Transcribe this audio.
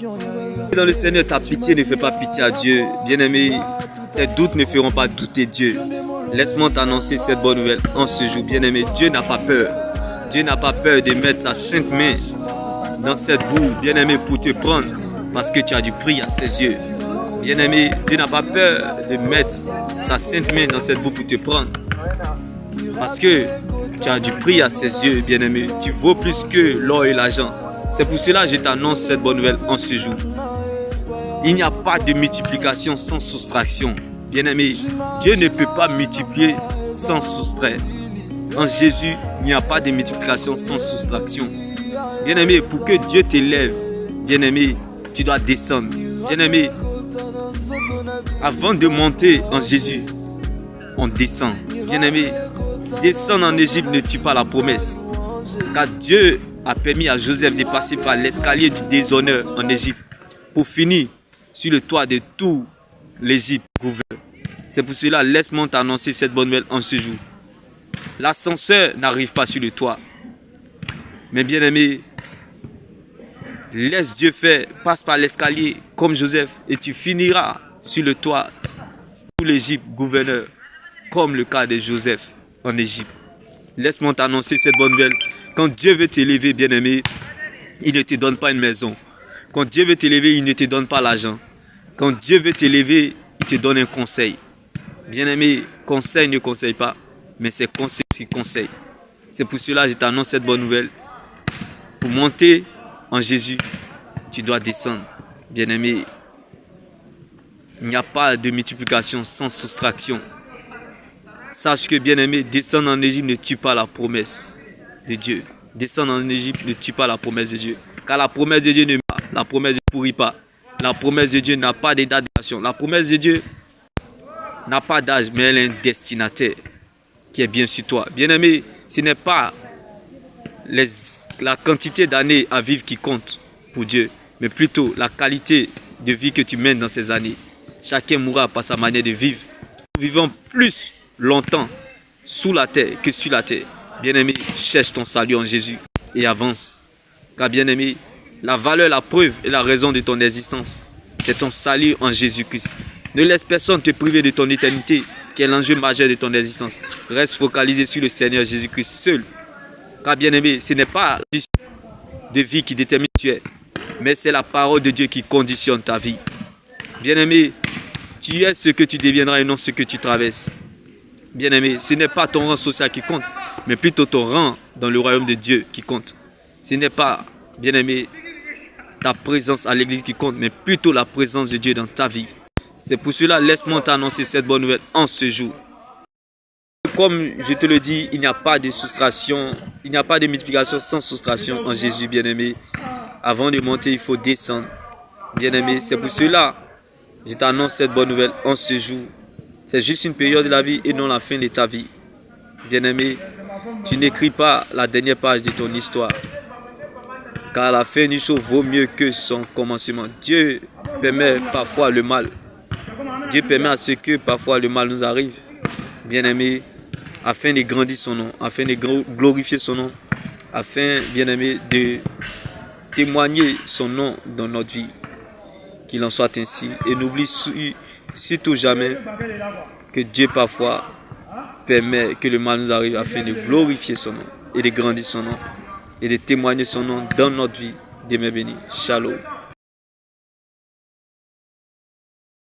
Dans le Seigneur, ta pitié ne fait pas pitié à Dieu. Bien-aimé, tes doutes ne feront pas douter Dieu. Laisse-moi t'annoncer cette bonne nouvelle en ce jour. Bien-aimé, Dieu n'a pas peur. Dieu n'a pas peur de mettre sa sainte main dans cette boue, bien-aimé, pour te prendre, parce que tu as du prix à ses yeux. Bien-aimé, Dieu n'a pas peur de mettre sa sainte main dans cette boue pour te prendre, parce que tu as du prix à ses yeux, bien-aimé. Tu vaux plus que l'or et l'argent. C'est pour cela que je t'annonce cette bonne nouvelle en ce jour. Il n'y a pas de multiplication sans soustraction. Bien-aimé, Dieu ne peut pas multiplier sans soustraire. En Jésus, il n'y a pas de multiplication sans soustraction. Bien-aimé, pour que Dieu t'élève, bien-aimé, tu dois descendre. Bien-aimé, avant de monter en Jésus, on descend. Bien-aimé, descendre en Égypte ne tue pas la promesse. Car Dieu a permis à Joseph de passer par l'escalier du déshonneur en Égypte pour finir sur le toit de tout l'Égypte. C'est pour cela, laisse-moi t'annoncer cette bonne nouvelle en ce jour. L'ascenseur n'arrive pas sur le toit. Mais bien-aimé, laisse Dieu faire, passe par l'escalier comme Joseph et tu finiras sur le toit de l'Égypte, gouverneur, comme le cas de Joseph en Égypte. Laisse-moi t'annoncer cette bonne nouvelle. Quand Dieu veut t'élever, bien-aimé, il ne te donne pas une maison. Quand Dieu veut t'élever, il ne te donne pas l'argent. Quand Dieu veut t'élever, il te donne un conseil. Bien-aimé, conseil ne conseille pas, mais c'est conseil qui conseille. C'est pour cela que je t'annonce cette bonne nouvelle. Pour monter en Jésus, tu dois descendre. Bien-aimé, il n'y a pas de multiplication sans soustraction. Sache que, bien-aimé, descendre en Égypte ne tue pas la promesse de Dieu. Descendre en Égypte ne tue pas la promesse de Dieu. Car la promesse de Dieu ne meurt pas. La promesse ne pourrit pas. La promesse de Dieu n'a pas de date d'expiration. La promesse de Dieu n'a pas d'âge, mais elle a un destinataire qui est bien sur toi. Bien-aimé, ce n'est pas la quantité d'années à vivre qui compte pour Dieu, mais plutôt la qualité de vie que tu mènes dans ces années. Chacun mourra par sa manière de vivre. Nous vivons plus longtemps sous la terre que sur la terre. Bien-aimé, cherche ton salut en Jésus et avance. Car bien-aimé, la valeur, la preuve et la raison de ton existence, c'est ton salut en Jésus-Christ. Ne laisse personne te priver de ton éternité, qui est l'enjeu majeur de ton existence. Reste focalisé sur le Seigneur Jésus-Christ seul. Car bien-aimé, ce n'est pas la de vie qui détermine qui tu es, mais c'est la parole de Dieu qui conditionne ta vie. Bien-aimé, tu es ce que tu deviendras et non ce que tu traverses. Bien-aimé, ce n'est pas ton rang social qui compte, mais plutôt ton rang dans le royaume de Dieu qui compte. Ce n'est pas, bien-aimé, ta présence à l'église qui compte, mais plutôt la présence de Dieu dans ta vie. C'est pour cela, laisse-moi t'annoncer cette bonne nouvelle en ce jour. Comme je te le dis, il n'y a pas de soustraction, il n'y a pas de multiplication sans soustraction en Jésus, bien-aimé. Avant de monter, il faut descendre. Bien-aimé, c'est pour cela que je t'annonce cette bonne nouvelle en ce jour. C'est juste une période de la vie et non la fin de ta vie. Bien-aimé, tu n'écris pas la dernière page de ton histoire. Car la fin du show vaut mieux que son commencement. Dieu permet parfois le mal. Dieu permet à ce que parfois le mal nous arrive. Bien-aimé, afin de grandir son nom, afin de glorifier son nom, afin, bien-aimé, de témoigner son nom dans notre vie. Qu'il en soit ainsi. Et n'oublie surtout jamais que Dieu parfois permet que le mal nous arrive afin de glorifier son nom et de grandir son nom et de témoigner son nom dans notre vie. Demeure béni. Shalom.